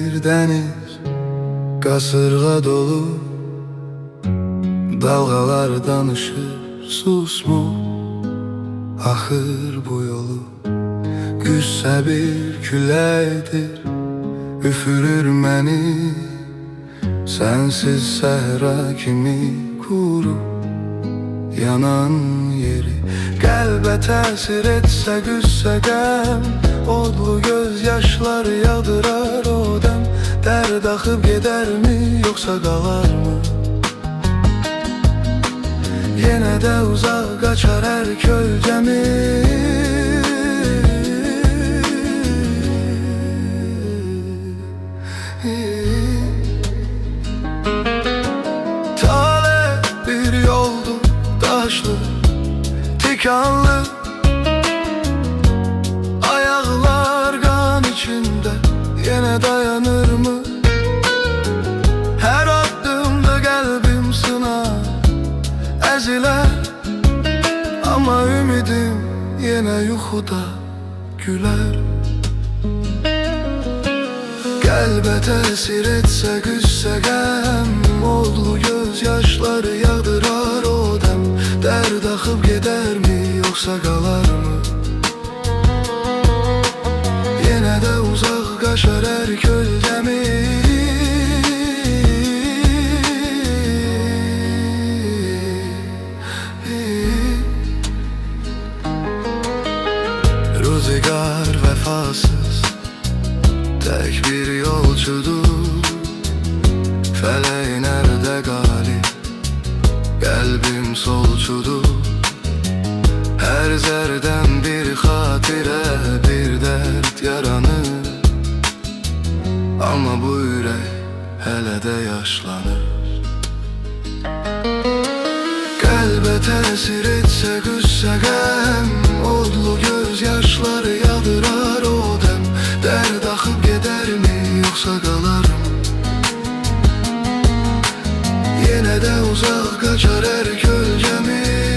bir deniz, kasırga dolu. Dalgalar danışır, susmu ahır bu yolu. Güzse bir küləkdir, üfürür məni. Sensiz səhra kimi kuru yanan yeri. Qəlbə təsir etsə güzsə qəm, odlu gözyaşlar yağdırar o dəm. Dərd axıb gedərmi, yoxsa qalarmı? Yenə də uzaq qaçar hər kölgəmi. Tale bir yoldu, taşlı, tikanlı. Ayaklar kan içinde, yine dayanır mı? Her adımda kalbim sınar, eziler. Ama ümidim yine yuxuda güler. Qəlbə təsir etsə güzsə qəm, odlu gözyaşları yağdırar o dəm. Dərd axıb gedərmi, yoxsa qalarmı? Yenə də uzaq qaçar hər kölgəmi. Rüzgar vəfasız tek bir yolcudur. Feleği nerede galip, kalbim solçudur. Her zerden bir hatire, bir dert yaranır. Ama bu yürek hele de yaşlanır. Kalbe tesir etse güzse qəm, odlu gözyaşları yağdırar o dəm. Dərd axıb gedərmi, yoxsa qalarım? Yenə də uzaq qaçar hər kölgəmi.